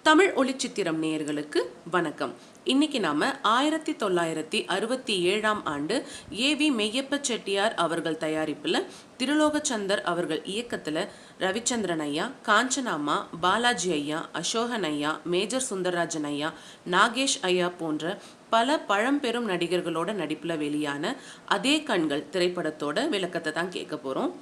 தமிழ் ஒளிச்சித்திரம் நேயர்களுக்கு வணக்கம். இன்னைக்கு நாம 1967 ஆண்டு ஏவி மெய்யப்ப செட்டியார் அவர்கள் தயாரிப்புல திருலோகச்சந்தர் அவர்கள் இயக்கத்துல ரவிச்சந்திரன் ஐயா, காஞ்சனாமா, பாலாஜி ஐயா, அசோகன் ஐயா, மேஜர் சுந்தரராஜன் ஐயா, நாகேஷ் ஐயா போன்ற பல பழம்பெரும் நடிகர்களோட நடிப்புல வெளியான அதே கண்கள் திரைப்படத்தோட விளக்கத்தை தான் கேட்க போறோம்.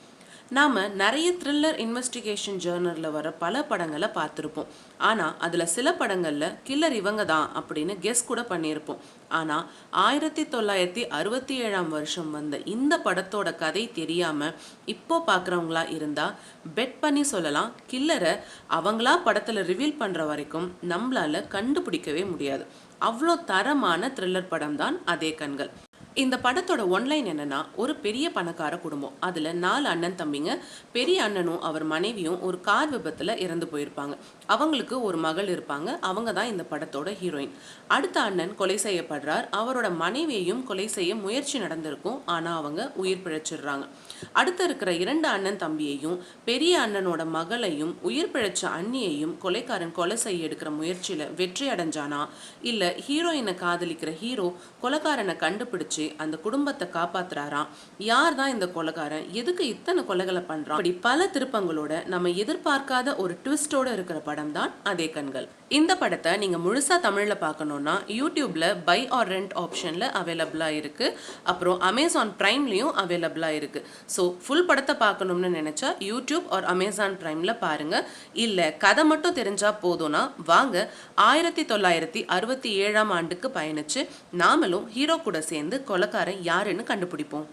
நாம் நிறைய த்ரில்லர் இன்வெஸ்டிகேஷன் ஜேர்னலில் வர பல படங்களை பார்த்துருப்போம். ஆனால் அதில் சில படங்களில் கில்லர் இவங்க தான் அப்படின்னு கெஸ் கூட பண்ணியிருப்போம். ஆனால் 1967 வந்த இந்த படத்தோட கதை தெரியாமல் இப்போ பார்க்குறவங்களா இருந்தால் பெட் பண்ணி சொல்லலாம், கில்லரை அவங்களா படத்தில் ரிவீல் பண்ணுற வரைக்கும் நம்மளால் கண்டுபிடிக்கவே முடியாது. அவ்வளோ தரமான த்ரில்லர் படம் தான் அதே கண்கள். இந்த படத்தோட ஒன்லைன் என்னன்னா, ஒரு பெரிய பணக்கார குடும்பம். அதுல 4 அண்ணன் தம்பிங்க. பெரிய அண்ணனும் அவர் மனைவியும் ஒரு கார் விபத்துல இறந்து போயிருப்பாங்க. அவங்களுக்கு ஒரு மகள் இருப்பாங்க. அவங்க தான் இந்த படத்தோட ஹீரோயின். அடுத்த அண்ணன் கொலை செய்யப்படுறார். அவரோட மனைவியையும் கொலை செய்ய முயற்சி நடந்திருக்கும். ஆனா அவங்க உயிர் பிழைச்சிடுறாங்க. அடுத்த இருக்கிற 2 அண்ணன் தம்பியையும் பெரிய அண்ணனோட மகளையும் உயிர் பிழைச்ச அண்ணியையும் கொலைக்காரன் கொலை செய்ய எடுக்கிற முயற்சியில வெற்றி அடைஞ்சானா, இல்ல ஹீரோயினை காதலிக்கிற ஹீரோ கொலைக்காரனை கண்டுபிடிச்சு அந்த குடும்பத்தை காப்பாத்துறாராம். யார் தான் இந்த கொலைகாரன், எதுக்கு இத்தனை கொலைகளை பண்றான், அப்படி பல திருப்பங்களோட நம்ம எதிர்பார்க்காத ஒரு ட்விஸ்டோட இருக்கிற படம் தான் அதே கண்கள். இந்த படத்தை நீங்க முழுசா தமிழ்ல பார்க்கணும்னா யூடியூப்ல பை ஆர் ரெண்ட் ஆப்ஷன்ல அவைலபிளா இருக்கு. அப்புறம் அமேசான் பிரைம்லயும் அவைலபிளா இருக்கு. ஸோ ஃபுல் படத்தை பார்க்கணும்னு நினைச்சா யூடியூப் ஆர் அமேசான் பிரைம்ல பாருங்க. இல்ல கதை மட்டும் தெரிஞ்சா போதும்னா வாங்க 1967 ஆண்டுக்கு பயணிச்சு நாமளும் ஹீரோ கூட சேர்ந்து கொலைக்காரன் யாருன்னு கண்டுபிடிப்போம்.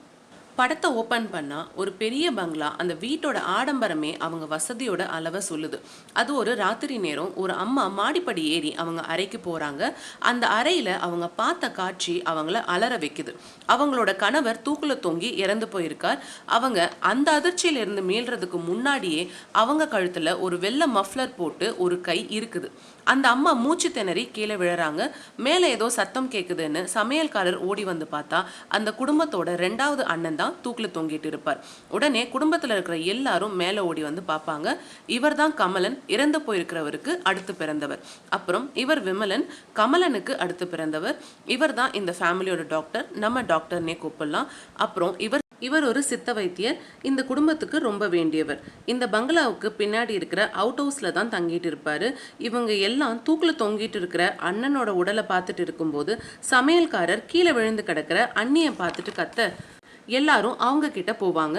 படத்தை ஓப்பன் பண்ணா ஒரு பெரிய பங்களா, அந்த வீட்டோட ஆடம்பரமே அவங்க வசதியோட அளவை சொல்லுது. அது ஒரு ராத்திரி நேரம். ஒரு அம்மா மாடிப்படி ஏறி அவங்க அறைக்கு போறாங்க. அந்த அறையில அவங்க பார்த்த காட்சி அவங்கள அலற வைக்குது. அவங்களோட கணவர் தூக்குல தொங்கி இறந்து போயிருக்கார். அவங்க அந்த அதிர்ச்சியில இருந்து மீள்றதுக்கு முன்னாடியே அவங்க கழுத்துல ஒரு வெள்ளை மஃப்ளர் போட்டு ஒரு கை இருக்குது. அந்த அம்மா மூச்சு திணறி கீழே விழறாங்க. மேலே ஏதோ சத்தம் கேட்குதுன்னு சமையல்காரர் ஓடி வந்து பார்த்தா அந்த குடும்பத்தோட 2வது அண்ணன் தான் தூக்கில் தொங்கிட்டு இருப்பார். உடனே குடும்பத்தில் இருக்கிற எல்லாரும் மேலே ஓடி வந்து பார்ப்பாங்க. இவர் தான் கமலன், இறந்து போயிருக்கிறவருக்கு அடுத்து பிறந்தவர். அப்புறம் இவர் விமலன், கமலனுக்கு அடுத்து பிறந்தவர். இவர் தான் இந்த ஃபேமிலியோட டாக்டர், நம்ம டாக்டர்னே கூப்பிடலாம். அப்புறம் இவர் ஒரு சித்த வைத்தியர். இந்த குடும்பத்துக்கு ரொம்ப வேண்டியவர். இந்த பங்களாவுக்கு பின்னாடி இருக்கிற அவுட் ஹவுஸ்ல தான் தங்கிட்டு இருப்பாரு. இவங்க எல்லாம் தூக்குல தொங்கிட்டு இருக்கிற அண்ணனோட உடலை பார்த்துட்டு இருக்கும்போது சமையல்காரர் கீழே விழுந்து கிடக்கிற அண்ணியை பார்த்துட்டு கத்த எல்லாரும் அவங்க கிட்ட போவாங்க.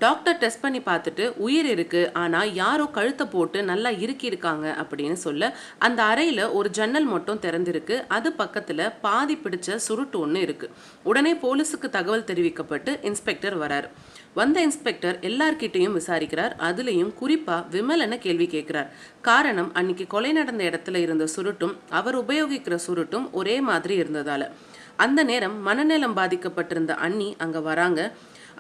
டாக்டர் டெஸ்ட் பண்ணி பார்த்துட்டு உயிர் இருக்கு, ஆனா யாரோ கழுத்தை போட்டு நல்லா இருக்காங்க அப்படின்னு சொல்ல அந்த அறையில ஒரு ஜன்னல் மட்டும் திறந்திருக்கு. அது பக்கத்துல பாதி பிடிச்ச சுருட்டு ஒன்று இருக்கு. உடனே போலீஸுக்கு தகவல் தெரிவிக்கப்பட்டு இன்ஸ்பெக்டர் வராரு. வந்த இன்ஸ்பெக்டர் எல்லார்கிட்டையும் விசாரிக்கிறார். அதுலயும் குறிப்பா விமலனை கேள்வி கேட்கிறார். காரணம், அன்னைக்கு கொலை நடந்த இடத்துல இருந்த சுருட்டும் அவர் உபயோகிக்கிற சுருட்டும் ஒரே மாதிரி இருந்ததால. அந்த நேரம் மனநலம் பாதிக்கப்பட்டிருந்த அண்ணி அங்க வராங்க.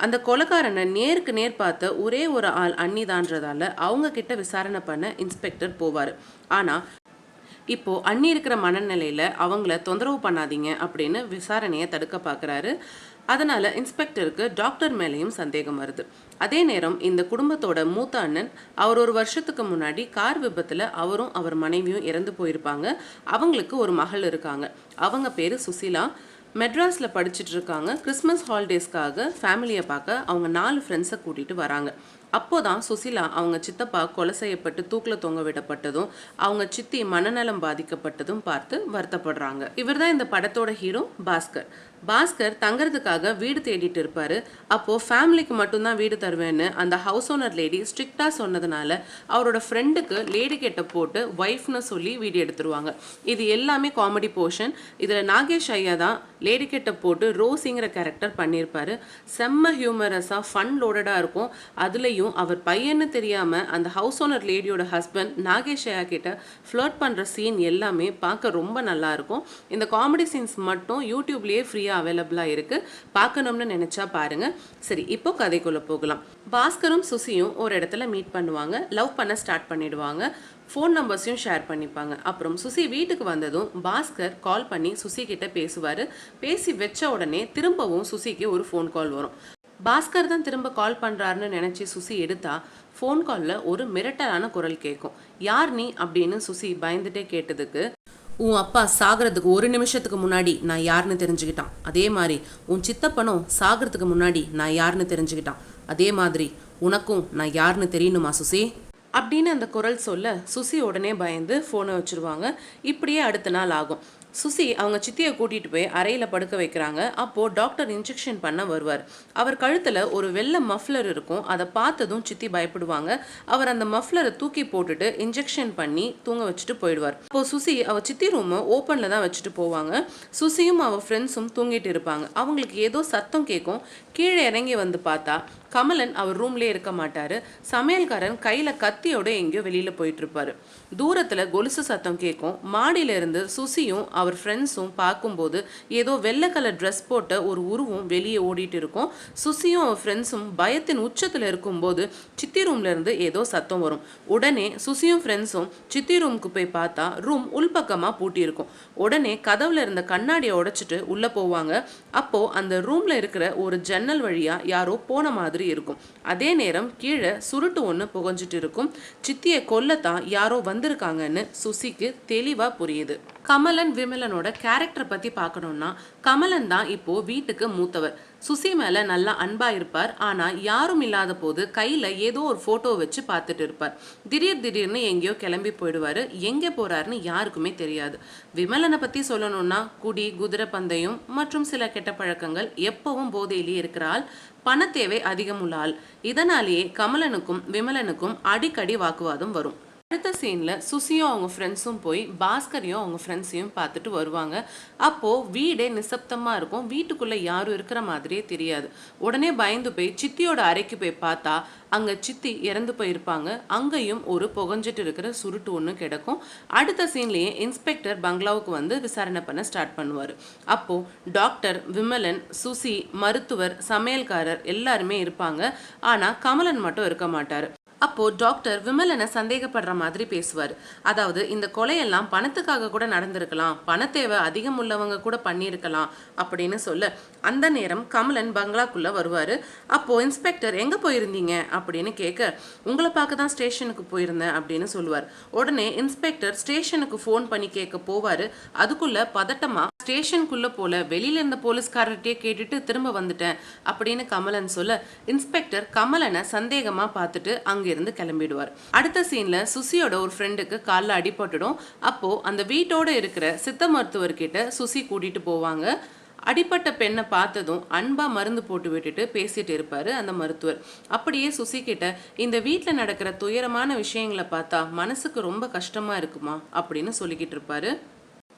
அந்த கொலைக்காரனை நேருக்கு நேர் பார்த்த ஒரே ஒரு ஆள் அண்ணிதான்றதால அவங்க கிட்ட விசாரணை பண்ண இன்ஸ்பெக்டர் போவாரு. ஆனா இப்போ அண்ணி இருக்கிற மனநிலையில அவங்கள தொந்தரவு பண்ணாதீங்க அப்படின்னு விசாரணையை தடுக்க பார்க்குறாரு. அதனால இன்ஸ்பெக்டருக்கு டாக்டர் மேலேயும் சந்தேகம் வருது. அதே நேரம் இந்த குடும்பத்தோட மூத்த அண்ணன், அவர் ஒரு வருஷத்துக்கு முன்னாடி கார் விபத்துல அவரும் அவர் மனைவியும் இறந்து போயிருப்பாங்க. அவங்களுக்கு ஒரு மகள் இருக்காங்க. அவங்க பேரு சுசிலா. மெட்ராஸில் படிச்சுட்டு இருக்காங்க. கிறிஸ்மஸ் ஹாலிடேஸ்க்காக ஃபேமிலியை பார்க்க அவங்க 4 ஃப்ரெண்ட்ஸை கூட்டிகிட்டு வராங்க. அப்போதான் சுசிலா அவங்க சித்தப்பா கொலை செய்யப்பட்டு தூக்கில் தொங்க விடப்பட்டதும் அவங்க சித்தி மனநலம் பாதிக்கப்பட்டதும் பார்த்து வருத்தப்படுறாங்க. இவர் தான் இந்த படத்தோட ஹீரோ பாஸ்கர். பாஸ்கர் தங்கறதுக்காக வீடு தேடிட்டு இருப்பாரு. அப்போ ஃபேமிலிக்கு மட்டும்தான் வீடு தருவேன்னு அந்த ஹவுஸ் ஓனர் லேடி ஸ்ட்ரிக்டா சொன்னதுனால அவரோட ஃப்ரெண்டுக்கு லேடி கெட்ட போட்டு ஒய்ஃப்னு சொல்லி வீடு எடுத்துருவாங்க. இது எல்லாமே காமெடி போர்ஷன். இதுல நாகேஷ் ஐயா தான் லேடி கெட்ட போட்டு ரோஸிங்கிற கேரக்டர் பண்ணியிருப்பாரு. செம்ம ஹியூமரஸா ஃபன் லோடடா இருக்கும். அதுலயும் அவர் பையன்னு தெரியாம அந்த ஹவுஸ் ஓனர் லேடியோட ஹஸ்பண்ட் நாகேஷ் ஐயா கிட்ட ஃப்ளர்ட் பண்ற சீன் எல்லாமே பார்க்க ரொம்ப நல்லா இருக்கும். இந்த காமெடி சீன்ஸ் மட்டும் யூடியூப்லயே ஃப்ரீயா அவைலபிளா இருக்கு. பார்க்கணும்னு நினைச்சா பாருங்க. சரி, இப்போ கதைக்குள்ள போகலாம். பாஸ்கரும் சுசியும் ஒரு இடத்துல மீட் பண்ணுவாங்க. லவ் பண்ண ஸ்டார்ட் பண்ணிடுவாங்க. ஃபோன் நம்பர்ஸையும் ஷேர் பண்ணிப்பாங்க. அப்புறம் சுசி வீட்டுக்கு வந்ததும் பாஸ்கர் கால் பண்ணி சுசி கிட்ட பேசுவாரு. பேசி வச்ச உடனே திரும்பவும் சுசிக்கு ஒரு ஃபோன் கால் வரும். பாஸ்கர் தான் திரும்ப கால் பண்ணுறாருன்னு நினச்சி சுசி எடுத்தா ஃபோன் காலில் ஒரு மிரட்டலான குரல் கேட்கும். யார் நீ அப்படின்னு சுசி பயந்துட்டே கேட்டதுக்கு, உன் அப்பா சாகிறதுக்கு 1 நிமிஷத்துக்கு முன்னாடி நான் யாருன்னு தெரிஞ்சுக்கிட்டான். அதே மாதிரி உன் சித்தப்பனும் சாகிறதுக்கு முன்னாடி நான் யாருன்னு தெரிஞ்சுக்கிட்டான். அதே மாதிரி உனக்கும் நான் யாருன்னு தெரியணுமா சுசி அப்படின்னு அந்த குரல் சொல்ல சுசி உடனே பயந்து ஃபோனை வச்சுருவாங்க. இப்படியே அடுத்த நாள் ஆகும். சுசி அவங்க சித்தியை கூட்டிகிட்டு போய் அறையில் படுக்க வைக்கிறாங்க. அப்போது டாக்டர் இன்ஜெக்ஷன் பண்ண வருவார். அவர் கழுத்தில் ஒரு வெள்ளை மஃப்ளர் இருக்கும். அதை பார்த்ததும் சித்தி பயப்படுவாங்க. அவர் அந்த மஃப்ளரை தூக்கி போட்டுட்டு இன்ஜெக்ஷன் பண்ணி தூங்க வச்சுட்டு போயிடுவார். அப்போது சுசி அவள் சித்தி ரூமை ஓப்பனில் தான் வச்சுட்டு போவாங்க. சுசியும் அவள் ஃப்ரெண்ட்ஸும் தூங்கிட்டு இருப்பாங்க. அவங்களுக்கு ஏதோ சத்தம் கேட்கும். கீழே இறங்கி வந்து பார்த்தா கமலன் அவர் ரூம்லேயே இருக்க மாட்டார். சமையல்காரன் கையில் கத்தியோட எங்கேயோ வெளியில் போயிட்டு இருப்பாரு. தூரத்தில் கொலுசு சத்தம் கேட்கும். மாடியிலிருந்து சுசியும் அவர் ஃப்ரெண்ட்ஸும் பார்க்கும்போது ஏதோ வெள்ளை கலர் ட்ரெஸ் போட்ட ஒரு உருவம் வெளியே ஓடிட்டு இருக்கும். சுசியும் அவர் ஃப்ரெண்ட்ஸும் பயத்தின் உச்சத்தில் இருக்கும்போது சித்தி ரூம்ல இருந்து ஏதோ சத்தம் வரும். உடனே சுசியும் ஃப்ரெண்ட்ஸும் சித்தி ரூமுக்கு போய் பார்த்தா ரூம் உள்பக்கமாக பூட்டி இருக்கும். உடனே கதவுல இருந்த கண்ணாடியை உடைச்சிட்டு உள்ளே போவாங்க. அப்போ அந்த ரூம்ல இருக்கிற ஒரு ஜன்னல் வழியா யாரோ போன மாதிரி இருக்கும். அதே நேரம் கீழே சுருட்டு ஒன்று புகஞ்சிட்டு இருக்கும். சித்தியை கொல்லத்தான் யாரோ வந்திருக்காங்கன்னு சுசிக்கு தெளிவா புரியுது. கமலன் விமலனோட கேரக்டர் பத்தி பார்க்கணும்னா கமலன் தான் இப்போ வீட்டுக்கு மூத்தவர். சுசி மேல நல்லா அன்பா இருப்பார். ஆனா யாரும் இல்லாத போது கையில ஏதோ ஒரு போட்டோ வச்சு பார்த்துட்டு இருப்பார். திடீர்னு எங்கேயோ கிளம்பி போயிடுவாரு. எங்க போறாருன்னு யாருக்குமே தெரியாது. விமலனை பத்தி சொல்லணும்னா குடி, குதிரை பந்தயம் மற்றும் சில கெட்ட பழக்கங்கள், எப்பவும் போதையிலேயே இருக்கிறாள், பணத்தேவை அதிகம் உள்ள ஆள். இதனாலேயே கமலனுக்கும் விமலனுக்கும் அடிக்கடி வாக்குவாதம் வரும். அடுத்த சீனில் சுசியும் அவங்க ஃப்ரெண்ட்ஸும் போய் பாஸ்கரையும் அவங்க ஃப்ரெண்ட்ஸையும் பார்த்துட்டு வருவாங்க. அப்போது வீடே நிசப்தமாக இருக்கும். வீட்டுக்குள்ளே யாரும் இருக்கிற மாதிரியே தெரியாது. உடனே பயந்து போய் சித்தியோட அறைக்கு போய் பார்த்தா அங்கே சித்தி இறந்து போயிருப்பாங்க. அங்கேயும் ஒரு புகஞ்சிட்டு இருக்கிற சுருட்டு ஒன்று கிடக்கும். அடுத்த சீன்லேயே இன்ஸ்பெக்டர் பங்களாவுக்கு வந்து விசாரணை பண்ண ஸ்டார்ட் பண்ணுவார். அப்போது டாக்டர், விமலன், சுசி, மருத்துவர், சமையல்காரர் எல்லாருமே இருப்பாங்க. ஆனால் கமலன் மட்டும் இருக்க மாட்டார். அப்போ டாக்டர் விமலனை சந்தேகப்படுற மாதிரி பேசுவார். அதாவது இந்த கொலையெல்லாம் பணத்துக்காக கூட நடந்திருக்கலாம், பணத்தேவை அதிகம் உள்ளவங்க கூட பண்ணியிருக்கலாம் அப்படின்னு சொல்ல அந்த நேரம் கமலன் பங்களாக்குள்ள வருவார். அப்போ இன்ஸ்பெக்டர் எங்க போயிருந்தீங்க அப்படின்னு கேட்க, உங்களை பார்க்க தான் ஸ்டேஷனுக்கு போயிருந்தேன் அப்படின்னு சொல்லுவார். உடனே இன்ஸ்பெக்டர் ஸ்டேஷனுக்கு ஃபோன் பண்ணி கேட்க போவார். அதுக்குள்ள பதட்டமா ஸ்டேஷனுக்குள்ள போல வெளியில இருந்த போலீஸ்காரர்கிட்டயே கேட்டுட்டு திரும்ப வந்துட்டேன் அப்படின்னு கமலன் சொல்ல இன்ஸ்பெக்டர் கமலனை சந்தேகமா பார்த்துட்டு அங்கிருந்து கிளம்பிடுவார். அடுத்த சீன்ல சுசியோட ஒரு ஃப்ரெண்டுக்கு காலில் அடிபட்டுடும். அப்போ அந்த வீட்டோட இருக்கிற சித்த மருத்துவர்கிட்ட சுசி கூட்டிட்டு போவாங்க. அடிப்பட்ட பெண்ணை பார்த்ததும் அன்பா மருந்து போட்டு விட்டுட்டு பேசிட்டு இருப்பாரு அந்த மருத்துவர். அப்படியே சுசி கிட்ட இந்த வீட்டில் நடக்கிற துயரமான விஷயங்களை பார்த்தா மனசுக்கு ரொம்ப கஷ்டமா இருக்குமா அப்படின்னு சொல்லிக்கிட்டு இருப்பாரு.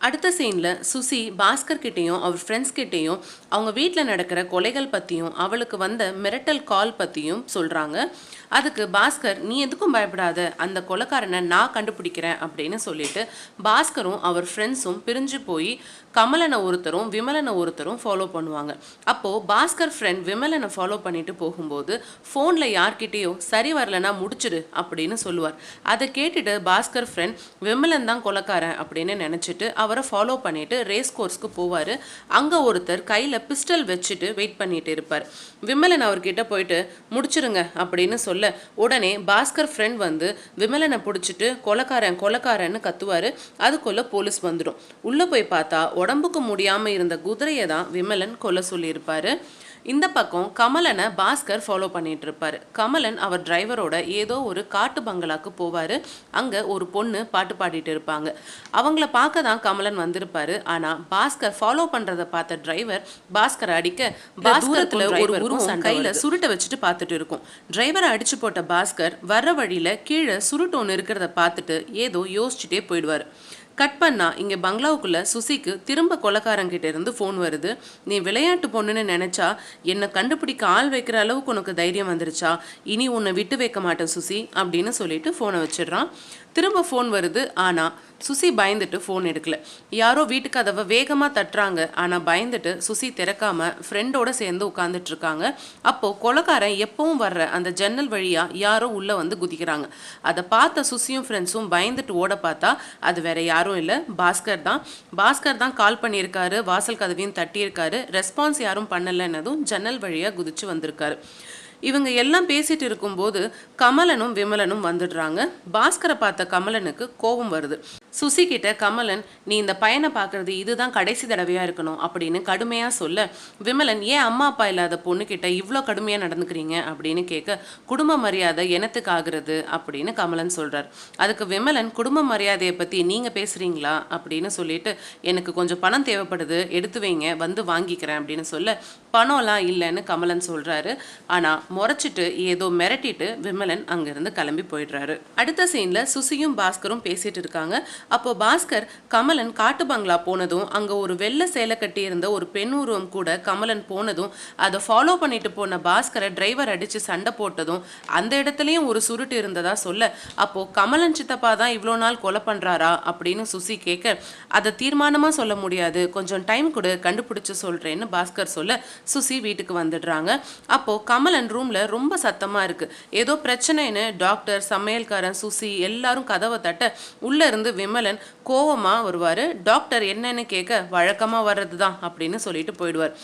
அடுத்த சீனில் சுசி பாஸ்கர் கிட்டேயும் அவர் ஃப்ரெண்ட்ஸ் கிட்டேயும் அவங்க வீட்டில் நடக்கிற கொலைகள் பற்றியும் அவளுக்கு வந்த மிரட்டல் கால் பற்றியும் சொல்கிறாங்க. அதுக்கு பாஸ்கர், நீ எதுக்கும் பயப்படாத, அந்த கொலைக்காரனை நான் கண்டுபிடிக்கிறேன் அப்படின்னு சொல்லிட்டு பாஸ்கரும் அவர் ஃப்ரெண்ட்ஸும் பிரிஞ்சு போய் கமலனை ஒருத்தரும் விமலனை ஒருத்தரும் ஃபாலோ பண்ணுவாங்க. அப்போது பாஸ்கர் ஃப்ரெண்ட் விமலனை ஃபாலோ பண்ணிட்டு போகும்போது ஃபோனில் யார்கிட்டேயோ சரி வரலன்னா முடிச்சிடு அப்படின்னு சொல்லுவார். அதை கேட்டுட்டு பாஸ்கர் ஃப்ரெண்ட் விமலன் தான் கொலைக்காரன் அப்படின்னு நினச்சிட்டு அவரை ஃபாலோ பண்ணிட்டு ரேஸ் கோர்ஸ்க்கு போவார். அங்கே ஒருத்தர் கையில் பிஸ்டல் வச்சுட்டு வெயிட் பண்ணிட்டு இருப்பார். விமலன் அவர்கிட்ட போயிட்டு முடிச்சிருங்க அப்படின்னு சொல்ல உடனே பாஸ்கர் ஃப்ரெண்ட் வந்து விமலனை பிடிச்சிட்டு கொலைக்காரன்னு கத்துவார். அதுக்குள்ள போலீஸ் வந்துடும். உள்ளே போய் பார்த்தா உடம்புக்கு முடியாமல் இருந்த குதிரையை தான் விமலன் கொல்ல சொல்லியிருப்பாரு. இந்த பக்கம் கமலனை பாஸ்கர் ஃபாலோ பண்ணிட்டு இருப்பாரு. கமலன் அவர் டிரைவரோட ஏதோ ஒரு காட்டு பங்களாக்கு போவாரு. அங்க ஒரு பொண்ணு பாட்டு பாடிட்டு இருப்பாங்க. அவங்கள பார்க்க தான் கமலன் வந்திருப்பாரு. ஆனா பாஸ்கர் ஃபாலோ பண்றதை பார்த்த டிரைவர் பாஸ்கரை அடிக்க பாஸ்கரத்துல ஒரு உருவம் கையில சுருட்டை வச்சுட்டு பார்த்துட்டு இருக்கும். டிரைவரை அடிச்சு போட்ட பாஸ்கர் வர்ற வழியில கீழே சுருட்டு ஒன்று இருக்கிறத பார்த்துட்டு ஏதோ யோசிச்சுட்டே போயிடுவாரு. கட் பண்ணா இங்கே பங்களாவுக்குள்ள சுசிக்கு திரும்ப கொலைக்காரங்கிட்ட இருந்து ஃபோன் வருது. நீ விளையாட்டு பொண்ணுன்னு நினைச்சா என்னை கண்டுபிடிக்க ஆள் வைக்கிற அளவுக்கு உனக்கு தைரியம் வந்துருச்சா? இனி உன்னை விட்டு வைக்க மாட்டேன் சுசி அப்படின்னு சொல்லிட்டு ஃபோனை வச்சிடுறான். திரும்ப ஃபோன் வருது. ஆனால் சுசி பயந்துட்டு ஃபோன் எடுக்கல. யாரோ வீட்டு கதவை வேகமாக தட்டுறாங்க. ஆனால் பயந்துட்டு சுசி திறக்காம ஃப்ரெண்டோட சேர்ந்து உட்காந்துட்டு இருக்காங்க. அப்போது கொலைக்காரன் எப்பவும் வர்ற அந்த ஜன்னல் வழியாக யாரோ உள்ளே வந்து குதிக்கிறாங்க. அதை பார்த்த சுசியும் ஃப்ரெண்ட்ஸும் பயந்துட்டு ஓட பார்த்தா அது வேற யாரும் இல்லை, பாஸ்கர் தான் கால் பண்ணியிருக்காரு. வாசல் கதவையும் தட்டியிருக்காரு. ரெஸ்பான்ஸ் யாரும் பண்ணலைன்னதும் ஜன்னல் வழியாக குதிச்சு வந்திருக்காரு. இவங்க எல்லாம் பேசிட்டு இருக்கும்போது கமலனும் விமலனும் வந்துடுறாங்க. பாஸ்கரை பார்த்த கமலனுக்கு கோபம் வருது. சுசி கிட்ட கமலன், நீ இந்த பையனை பார்க்கறது இதுதான் கடைசி தடவையா இருக்கணும் அப்படின்னு கடுமையா சொல்ல, விமலன், ஏன் அம்மா அப்பா இல்லாத பொண்ணு கிட்ட இவ்வளோ கடுமையா நடந்துக்கிறீங்க அப்படின்னு கேட்க, குடும்ப மரியாதை எனத்துக்கு ஆகுறது அப்படின்னு கமலன் சொல்றார். அதுக்கு விமலன், குடும்ப மரியாதையை பத்தி நீங்க பேசுறீங்களா அப்படின்னு சொல்லிட்டு, எனக்கு கொஞ்சம் பணம் தேவைப்படுது, எடுத்து வைங்க, வந்து வாங்கிக்கிறேன் அப்படின்னு சொல்ல, பணம்லாம் இல்லைன்னு கமலன் சொல்றாரு. ஆனா முறைச்சிட்டு ஏதோ மிரட்டிட்டு விமலன் அங்கிருந்து கிளம்பி போயிடுறாரு. அடுத்த சீன்ல சுசியும் பாஸ்கரும் பேசிட்டு இருக்காங்க. அப்போ பாஸ்கர் கமலன் காட்டு பங்களா போனதும் அங்க ஒரு வெள்ளை சேலை கட்டி இருந்த ஒரு பெண் உருவம் கூட கமலன் போனதும் அதை ஃபாலோ பண்ணிட்டு போன பாஸ்கரை டிரைவர் அடிச்சு சண்டை போட்டதும் அந்த இடத்துலயும் ஒரு சுருட்டு இருந்ததா சொல்ல, அப்போ கமலன் சித்தப்பா தான் இவ்வளோ நாள் கொலை பண்றாரா அப்படின்னு சுசி கேட்க, அதை தீர்மானமா சொல்ல முடியாது, கொஞ்சம் டைம் கொடு, கண்டுபிடிச்சு சொல்றேன்னு பாஸ்கர் சொல்ல சுசி வீட்டுக்கு வந்துடுறாங்க. அப்போ கமலன் ரூம்ல ரொம்ப சத்தமா இருக்கு, ஏதோ பிரச்சனைன்னு டாக்டர், சமையல்காரன், சுசி எல்லாரும் கதவை தட்ட உள்ள இருந்து விமலன் கோவமா வருவாரு. டாக்டர் என்னன்னு கேட்க, வழக்கமா வர்றதுதான் அப்படின்னு சொல்லிட்டு போயிடுவார்.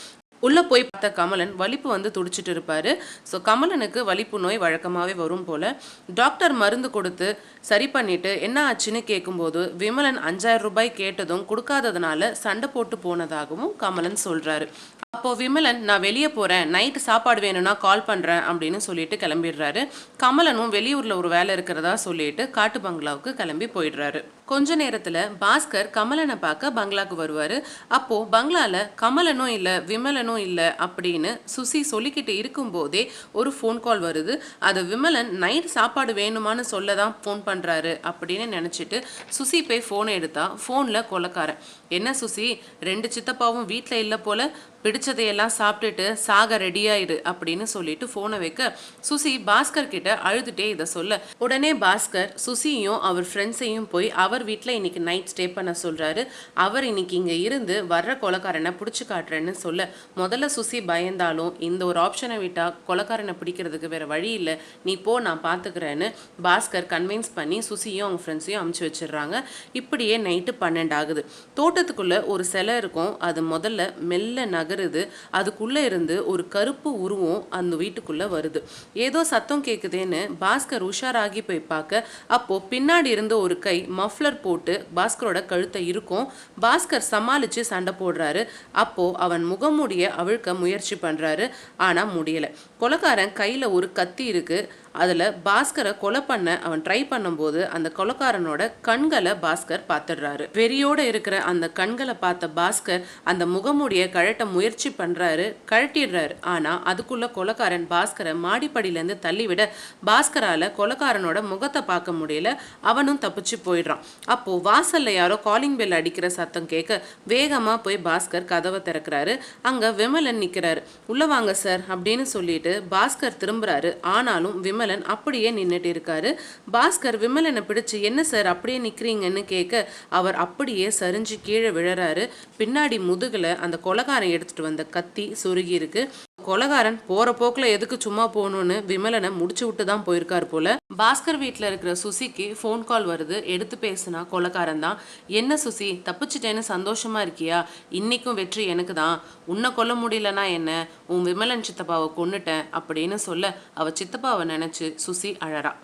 உள்ள போய் பார்த்த கமலன் வலிப்பு வந்து துடிச்சிட்டு இருப்பாரு. ஸோ கமலனுக்கு வலிப்பு நோய் வழக்கமாகவே வரும் போல. டாக்டர் மருந்து கொடுத்து சரி பண்ணிட்டு என்ன ஆச்சுன்னு கேட்கும்போது விமலன் 5000 ரூபாய் கேட்டதும் கொடுக்காததுனால சண்டை போட்டு போனதாகவும் கமலன் சொல்றாரு. அப்போ விமலன், நான் வெளியே போறேன், நைட்டு சாப்பாடு வேணும்னா கால் பண்றேன் அப்படின்னு சொல்லிட்டு கிளம்பிடுறாரு. கமலனும் வெளியூர்ல ஒரு வேலை இருக்கிறதா சொல்லிட்டு காட்டு பங்களாவுக்கு கிளம்பி போயிடுறாரு. கொஞ்ச நேரத்துல பாஸ்கர் கமலனை பார்க்க பங்களாக்கு வருவாரு. அப்போ பங்களால கமலனும் இல்ல விமலனும் இல்ல அப்படின்னு சுசி சொல்லிக்கிட்டு இருக்கும் போதே ஒரு ஃபோன் கால் வருது. அது விமலன் நைட் சாப்பாடு வேணுமான்னு சொல்லதான் ஃபோன் பண்றாரு அப்படின்னு நினைச்சிட்டு சுசி போய் ஃபோனை எடுத்தா ஃபோன்ல கொலைக்காரன். என்ன சுசி, 2 சித்தப்பாவும் வீட்டில் இல்லை போல, பிடிச்சதையெல்லாம் சாப்பிட்டுட்டு சாக ரெடியாயிரு அப்படின்னு சொல்லிட்டு ஃபோனை வைக்க, சுசி பாஸ்கர் கிட்ட அழுதுட்டே இதை சொல்ல, உடனே பாஸ்கர் சுசியையும் அவர் ஃப்ரெண்ட்ஸையும் போய் அவர் வீட்டில் இன்னைக்கு நைட் ஸ்டே பண்ண சொல்றாரு. அவர் இன்னைக்கு இங்கே இருந்து வர்ற கொலைக்காரனை பிடிச்சி காட்டுறேன்னு சொல்ல, முதல்ல சுசி பயந்தாலும் இந்த ஒரு ஆப்ஷனை விட்டா கொலைக்காரனை பிடிக்கிறதுக்கு வேற வழி இல்லை, நீ போ, நான் பார்த்துக்கிறேன்னு பாஸ்கர் கன்வின்ஸ் பண்ணி சுசியும் அவங்க ஃப்ரெண்ட்ஸையும் அமுச்சு வச்சிடுறாங்க. இப்படியே நைட்டு 12 ஆகுது. தோட்டத்துக்குள்ள ஒரு சிலை இருக்கும். அது முதல்ல மெல்ல நகருது. அதுக்குள்ள இருந்து ஒரு கருப்பு உருவம் அந்த வீட்டுக்குள்ள வருது. ஏதோ சத்தம் கேக்குதேன்னு பாஸ்கர் உஷாராகி போய் பார்க்க, அப்போ பின்னாடி இருந்து ஒரு கை மஃப்ளர் போட்டு பாஸ்கரோட கழுத்தை இருக்கும். பாஸ்கர் சமாளிச்சு சண்டை போடுறாரு. அப்போ அவன் முகமூடிய அவிழ்க்க முயற்சி பண்றாரு. ஆனா முடியல. கொலைக்காரன் கையில ஒரு கத்தி இருக்கு. அதில் பாஸ்கரை கொலை பண்ண அவன் ட்ரை பண்ணும்போது அந்த கொலைக்காரனோட கண்களை பாஸ்கர் பார்த்துடுறாரு. வெறியோடு இருக்கிற அந்த கண்களை பார்த்த பாஸ்கர் அந்த முகமூடிய கழட்ட முயற்சி பண்ணுறாரு, கழட்டிடுறாரு. ஆனால் அதுக்குள்ள கொலைக்காரன் பாஸ்கரை மாடிப்படியிலேருந்து தள்ளிவிட பாஸ்கரால் கொலைக்காரனோட முகத்தை பார்க்க முடியல. அவனும் தப்பிச்சு போயிடுறான். அப்போது வாசல்ல யாரோ காலிங் பெல் அடிக்கிற சத்தம் கேட்க வேகமாக போய் பாஸ்கர் கதவை திறக்கிறாரு. அங்கே விமலன் நிற்கிறாரு. உள்ள வாங்க சார் அப்படின்னு சொல்லிட்டு பாஸ்கர் திரும்புறாரு. ஆனாலும் விமலன் அப்படியே நின்னுட்டு இருக்காரு. பாஸ்கர் விமலனை பிடிச்சு, என்ன சார் அப்படியே நிக்கிறீங்கன்னு கேட்க அவர் அப்படியே சரிஞ்சு கீழே விழறாரு. பின்னாடி முதுகுல அந்த கொலைகாரன் எடுத்துட்டு வந்த கத்தி சொருகி இருக்கு. கொலைகாரன் போற போக்குல எதுக்கு சும்மா போகணும்னு விமலனை முடிச்சு விட்டு தான் போயிருக்காரு போல. பாஸ்கர் வீட்டில் இருக்கிற சுசிக்கு ஃபோன் கால் வருது. எடுத்து பேசுனா கொலைகாரன் தான். என்ன சுசி, தப்பிச்சிட்டேன்னு சந்தோஷமா இருக்கியா? இன்னைக்கும் வெற்றி எனக்கு தான். உன்னை கொல்ல முடியலன்னா என்ன, உன் விமலன் சித்தப்பாவை கொன்னுட்டேன் அப்படின்னு சொல்ல அவ சித்தப்பாவை நினைச்சு சுசி அழறா.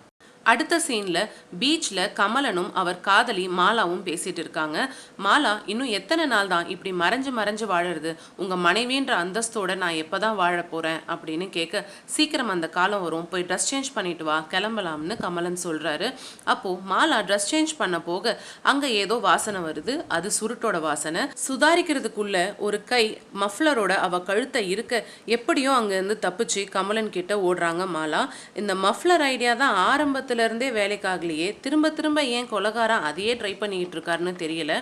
அடுத்த சீன்ல பீச்ல கமலனும் அவர் காதலி மாலாவும் பேசிட்டு இருக்காங்க. மாலா, இன்னும் எத்தனை நாள் தான் இப்படி மறைஞ்சு மறைஞ்சு வாழறது? உங்க மனைவின்ற அந்தஸ்தோட நான் எப்பதான் வாழ போறேன் அப்படின்னு கேட்க, சீக்கிரம் அந்த காலம் வரும், போய் ட்ரெஸ் சேஞ்ச் பண்ணிட்டு வா, கிளம்பலாம்னு கமலன் சொல்றாரு. அப்போ மாலா ட்ரெஸ் சேஞ்ச் பண்ண போக அங்க ஏதோ வாசனை வருது. அது சுருட்டோட வாசனை. சுதாரிக்கிறதுக்குள்ள ஒரு கை மஃப்ளரோட அவ கழுத்தை இருக்க எப்படியோ அங்க இருந்து தப்பிச்சு கமலன் கிட்ட ஓடுறாங்க மாலா. இந்த மஃப்ளர் ஐடியா தான் ஆரம்பத்துல இருந்தே வேலைக்காகலையே, திரும்ப திரும்ப ஏன் கொலைகாரன் அதையே ட்ரை பண்ணிட்டு இருக்காருன்னு தெரியல.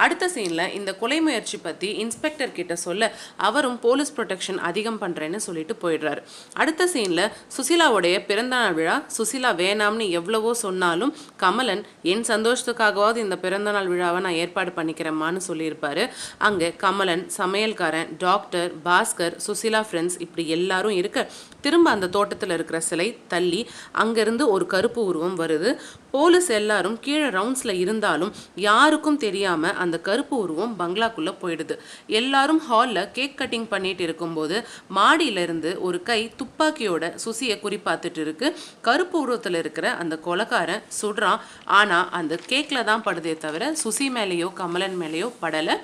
அடுத்த சீன்ல இந்த கொலை முயற்சி பத்தி இன்ஸ்பெக்டர் கிட்ட சொல்ல அவரும் போலீஸ் ப்ரொடெக்ஷன் அதிகம் பண்றேன்னு சொல்லிட்டு போயிடுறாரு. அடுத்த சீன்ல சுசிலாவுடைய பிறந்தநாள் விழா. சுசிலா வேணாம்னு எவ்வளவோ சொன்னாலும் கமலன் என் சந்தோஷத்துக்காகவாவது இந்த பிறந்தநாள் விழாவை நான் ஏற்பாடு பண்ணிக்கிறேம்மான்னு சொல்லியிருப்பாரு. அங்க கமலன், சமையல்காரன், டாக்டர், பாஸ்கர், சுசிலா ஃப்ரெண்ட்ஸ் இப்படி எல்லாரும் இருக்க திரும்ப அந்த தோட்டத்தில் இருக்கிற சிலை தள்ளி அங்கிருந்து ஒரு கருப்பு கருப்பு உருவம் வருது. போலீஸ் எல்லாரும் கீழே ரவுண்ட்ஸ்ல இருந்தாலும் யாருக்கும் தெரியாம அந்த கருப்பு உருவம் பங்களாக்குள்ள போயிடுது. எல்லாரும் ஹால்ல கேக் கட்டிங் பண்ணிட்டு இருக்கும்போது மாடியில இருந்து ஒரு கை துப்பாக்கியோட சுசியை குறிப்பாத்துட்டு இருக்கு. கருப்பு உருவத்துல இருக்கிற அந்த கொலைக்காரன் சுடுறான். ஆனா அந்த கேக்ல தான் படுதே தவிர சுசி மேலேயோ கமலன் மேலேயோ படல.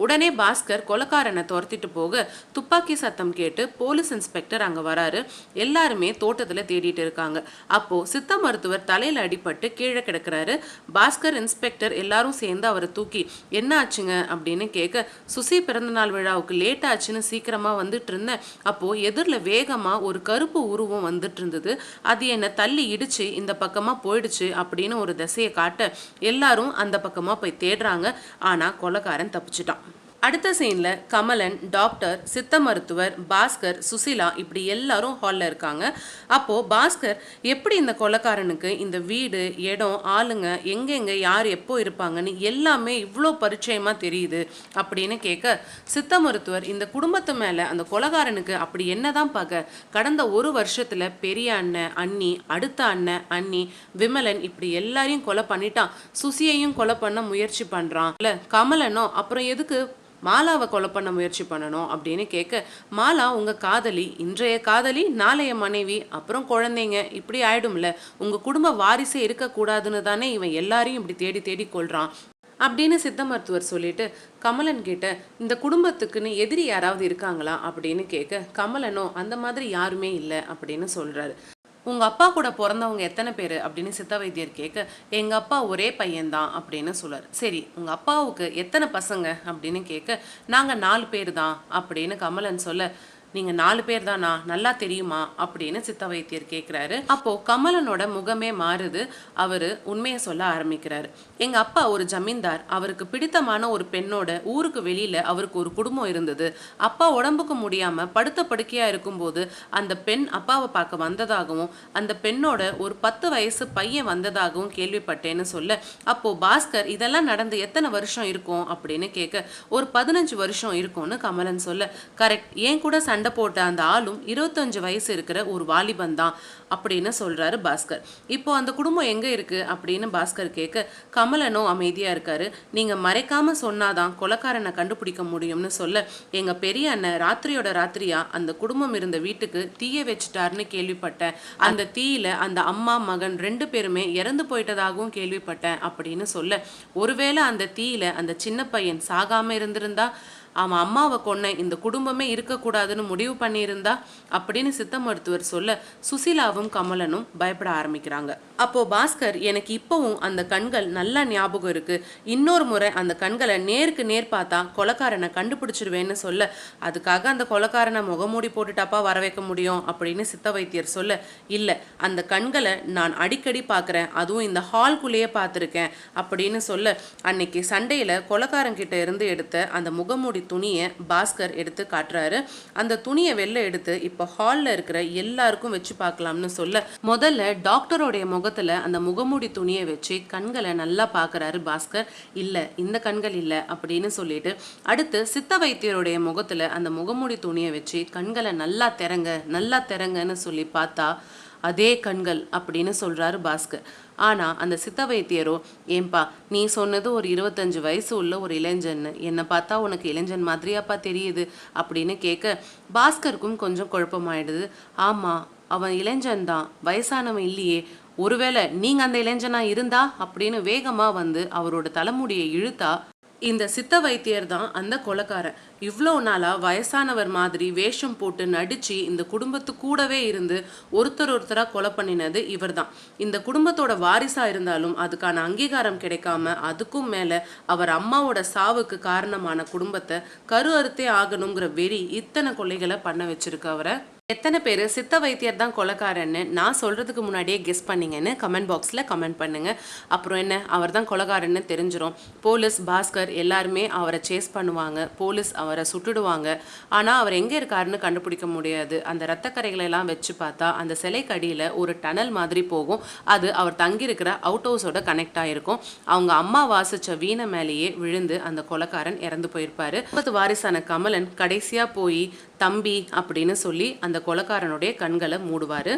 உடனே பாஸ்கர் கொலைக்காரனை துரத்திட்டு போக துப்பாக்கி சத்தம் கேட்டு போலீஸ் இன்ஸ்பெக்டர் அங்க வராரு. எல்லாருமே தோட்டத்துல தேடிட்டு இருக்காங்க. அப்போ சித்த மருத்துவர் தலையில அடிபட்டு கீழே கிடக்குறாரு. பாஸ்கர் இன்ஸ்பெக்டர் எல்லாரும் சேர்ந்து அவரை தூக்கி என்ன ஆச்சுங்க அப்படின்னு கேட்க, சுசி பிறந்தநாள் விழாவுக்கு லேட் ஆச்சுன்னு சீக்கிரமா வந்துட்டு இருந்தேன். அப்போ எதிரில் வேகமா ஒரு கருப்பு உருவம் வந்துட்டு இருந்தது. அது என்ன தள்ளி இடிச்சு இந்த பக்கமா போயிடுச்சு அப்படின்னு ஒரு திசையை காட்ட எல்லாரும் அந்த பக்கமா போய் தேடுறாங்க. ஆனா கொலைக்காரன் தப்பிச்சிட்டான். அடுத்த சீன்ல கமலன், டாக்டர், சித்த மருத்துவர், பாஸ்கர், சுசிலா இப்படி எல்லாரும் ஹாலில் இருக்காங்க. அப்போ பாஸ்கர் எப்படி இந்த கொலைக்காரனுக்கு இந்த வீடு, இடம், ஆளுங்க எங்கெங்க யார் எப்போ இருப்பாங்கன்னு எல்லாமே இவ்வளோ பரிச்சயமா தெரியுது அப்படின்னு கேட்க, சித்த மருத்துவர் இந்த குடும்பத்து மேல அந்த கொலைக்காரனுக்கு அப்படி என்னதான் பார்க்க, கடந்த ஒரு வருஷத்துல பெரிய அண்ணன், அண்ணி, அடுத்த அண்ணன், அண்ணி, விமலன் இப்படி எல்லாரையும் கொலை பண்ணிட்டான். சுசியையும் கொலை பண்ண முயற்சி பண்றான் இல்ல கமலனோ, அப்புறம் எதுக்கு மாலாவை கொலை பண்ண முயற்சி பண்ணணும் அப்படின்னு கேட்க, மாலா உங்க காதலி, இன்றைய காதலி நாளைய மனைவி, அப்புறம் குழந்தைங்க, இப்படி ஆயிடும்ல, உங்க குடும்ப வாரிசே இருக்கக்கூடாதுன்னு தானே இவன் எல்லாரையும் இப்படி தேடி தேடி கொள்றான் அப்படின்னு சித்த மருத்துவர் சொல்லிட்டு கமலன் கிட்ட இந்த குடும்பத்துக்குன்னு எதிரி யாராவது இருக்காங்களா அப்படின்னு கேட்க, கமலனோ அந்த மாதிரி யாருமே இல்லை அப்படின்னு சொல்றாரு. உங்க அப்பா கூட பிறந்தவங்க எத்தனை பேர் அப்படின்னு சித்த வைத்தியர் கேட்க, எங்க அப்பா ஒரே பையன்தான் அப்படின்னு சொல்றாரு. சரி, உங்க அப்பாவுக்கு எத்தனை பசங்க அப்படின்னு கேட்க, நாங்க 4 பேர் தான் அப்படின்னு கமலன் சொல்ல, நீங்க 4 பேர் தானா, நல்லா தெரியுமா அப்படின்னு சித்த வைத்தியர் கேட்கிறாரு. அப்போ கமலனோட முகமே மாறுது. அவரு உண்மையை சொல்ல ஆரம்பிக்கிறாரு. எங்க அப்பா ஒரு ஜமீன்தார். அவருக்கு பிடித்தமான ஒரு பெண்ணோட ஊருக்கு வெளியில அவருக்கு ஒரு குடும்பம் இருந்தது. அப்பா உடம்புக்கு முடியாம படுத்த படுக்கையா இருக்கும்போது அந்த பெண் அப்பாவை பார்க்க வந்ததாகவும் அந்த பெண்ணோட ஒரு 10 வயசு பையன் வந்ததாகவும் கேள்விப்பட்டேன்னு சொல்ல, அப்போ பாஸ்கர் இதெல்லாம் நடந்து எத்தனை வருஷம் இருக்கும் அப்படின்னு கேட்க, ஒரு 15 வருஷம் இருக்கும்னு கமலன் சொல்ல, கரெக்ட், ஏன் கூட சண்டை போட்ட அந்த ஆளும் 25 வயசு இருக்கிற ஒரு வாலிபன் தான் அப்படின்னு சொல்றாரு பாஸ்கர். இப்போ அந்த குடும்பம் எங்க இருக்கு அப்படின்னு பாஸ்கர் கேட்க, கமலனோ அமைதியா இருக்காரு. நீங்க மறைக்காம சொன்னாதான் கொலைக்காரனை கண்டுபிடிக்க முடியும்னு சொல்ல, எங்க பெரிய அண்ணன் ராத்திரியோட ராத்திரியா அந்த குடும்பம் இருந்த வீட்டுக்கு தீய வச்சுட்டாருன்னு கேள்விப்பட்டேன். அந்த தீயில அந்த அம்மா மகன் 2 பேருமே இறந்து போயிட்டதாகவும் கேள்விப்பட்டேன் அப்படின்னு சொல்ல, ஒருவேளை அந்த தீயில அந்த சின்ன பையன் சாகாம இருந்திருந்தா, அவன் அம்மாவை கொன்ன இந்த குடும்பமே இருக்கக்கூடாதுன்னு முடிவு பண்ணியிருந்தா அப்படின்னு சித்த மருத்துவர் சொல்ல, சுசிலாவும் கமலனும் பயப்பட ஆரம்பிக்கிறாங்க. அப்போ பாஸ்கர், எனக்கு இப்பவும் அந்த கண்கள் நல்லா ஞாபகம் இருக்கு, இன்னொரு முறை அந்த கண்களை நேருக்கு நேர் பார்த்தா கொலைக்காரனை கண்டுபிடிச்சிருவேன்னு சொல்ல, அதுக்காக அந்த கொலைக்காரனை முகமூடி போட்டுட்டாப்பா வர வைக்க முடியும் அப்படின்னு சித்த வைத்தியர் சொல்ல, இல்லை, அந்த கண்களை நான் அடிக்கடி பார்க்குறேன், அதுவும் இந்த ஹால்குள்ளேயே பார்த்துருக்கேன் அப்படின்னு சொல்ல, அன்னைக்கு சண்டையில் கொலைக்காரங்கிட்ட இருந்து எடுத்த அந்த முகமூடி துணியை பாஸ்கர் எடுத்து காட்டுறாரு. அந்த துணியை வெளில எடுத்து இப்போ ஹாலில் இருக்கிற எல்லாருக்கும் வச்சு பார்க்கலாம்னு சொல்ல, முதல்ல டாக்டரோடைய முகத்துல அந்த முகமூடி துணியை வச்சு கண்களை நல்லா பார்க்கறாரு பாஸ்கர். இல்லை, இந்த கண்கள் இல்லை அப்படின்னு சொல்லிட்டு, அடுத்து சித்த வைத்தியருடைய முகத்துல அந்த முகமூடி துணியை வச்சு கண்களை நல்லா திறங்கன்னு சொல்லி பார்த்தா அதே கண்கள் அப்படின்னு சொல்றாரு பாஸ்கர். ஆனா அந்த சித்த வைத்தியரோ, ஏன்பா நீ சொன்னது ஒரு 25 வயசு உள்ள ஒரு இளைஞன்னு, என்னை பார்த்தா உனக்கு இளைஞன் மாதிரியாப்பா தெரியுது அப்படின்னு கேட்க, பாஸ்கருக்கும் கொஞ்சம் குழப்பமாயிடுது. ஆமா, அவன் இளைஞன் தான், வயசானவன் இல்லையே, ஒருவேளை நீங்க அந்த இளைஞனா இருந்தா அப்படின்னு வேகமா வந்து அவரோட தலைமுடியை இழுத்தா, இந்த சித்த வைத்தியர் தான் அந்த கொலைக்காரன். இவ்வளோ நாளா வயசானவர் மாதிரி வேஷம் போட்டு நடிச்சு இந்த குடும்பத்து கூடவே இருந்து ஒருத்தரா கொலை பண்ணினது இவர் தான். இந்த குடும்பத்தோட வாரிசா இருந்தாலும் அதுக்கான அங்கீகாரம் கிடைக்காம, அதுக்கும் மேல அவர் அம்மாவோட சாவுக்கு காரணமான குடும்பத்தை கரு அறுத்தே ஆகணுங்கிற வெறி இத்தனை கொலைகளை பண்ண வச்சிருக்கு அவரை. எத்தனை பேர் சித்த வைத்தியர் தான் கொலைக்காரன்னு நான் சொல்கிறதுக்கு முன்னாடியே கெஸ் பண்ணிங்கன்னு கமெண்ட் பாக்ஸில் கமெண்ட் பண்ணுங்கள். அப்புறம் என்ன, அவர் தான் கொலைக்காரன்னு தெரிஞ்சிடும். போலீஸ், பாஸ்கர் எல்லாருமே அவரை சேஸ் பண்ணுவாங்க, போலீஸ் அவரை சுட்டுடுவாங்க. ஆனால் அவர் எங்கே இருக்காருன்னு கண்டுபிடிக்க முடியாது. அந்த ரத்தக்கரைகளெல்லாம் வச்சு பார்த்தா அந்த சிலைக்கு அடியில் ஒரு டனல் மாதிரி போகும். அது அவர் தங்கியிருக்கிற அவுட் ஹவுஸோட கனெக்ட் ஆகிருக்கும். அவங்க அம்மா வாசித்த வீணை மேலேயே விழுந்து அந்த கொலைக்காரன் இறந்து போயிருப்பார். 10 வாரிசான கமலன் கடைசியாக போய் தம்பி அப்படின்னு சொல்லி அந்த கொலைக்காரனுடைய கண்களை மூடுவாரு.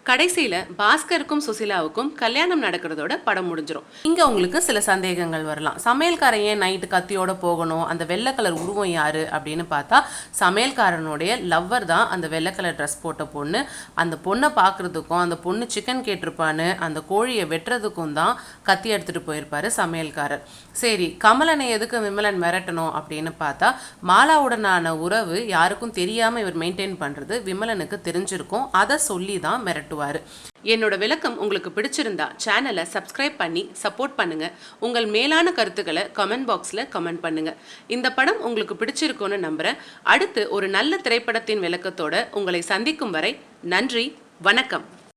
கடைசியில பாஸ்கருக்கும் சுசிலாவுக்கும் கல்யாணம் நடக்கிறதோட படம் முடிஞ்சிடும். இங்க உங்களுக்கு சில சந்தேகங்கள் வரலாம். சமையல்காரன் ஏன் நைட்டு கத்தியோட போகணும், அந்த வெள்ளை கலர் உருவம் யாரு அப்படின்னு பார்த்தா சமையல்காரனுடைய லவ்வர் தான் அந்த வெள்ளை கலர் ட்ரெஸ் போட்ட பொண்ணு. அந்த பொண்ணை பார்க்கறதுக்கும் அந்த பொண்ணு சிக்கன் கேட்டிருப்பான்னு அந்த கோழியை வெட்டுறதுக்கும் தான் கத்தி எடுத்துட்டு போயிருப்பாரு சமையல்காரர். சரி, கமலனை எதுக்கு விமலன் மிரட்டணும் அப்படின்னு பார்த்தா மாலாவுடனான உறவு யாருக்கும் தெரியாம இவர் மெயின்டைன் பண்றது விமலனுக்கு தெரிஞ்சிருக்கும். அதை சொல்லி தான் மிரட்டுவாரு. என்னோட விளக்கம் உங்களுக்கு பிடிச்சிருந்தா சேனலை சப்ஸ்கிரைப் பண்ணி சப்போர்ட் பண்ணுங்க. உங்கள் மேலான கருத்துக்களை கமெண்ட் பாக்ஸ்ல கமெண்ட் பண்ணுங்க. இந்த படம் உங்களுக்கு பிடிச்சிருக்கும்னு நம்புறேன். அடுத்து ஒரு நல்ல திரைப்படத்தின் விளக்கத்தோட உங்களை சந்திக்கும் வரை நன்றி, வணக்கம்.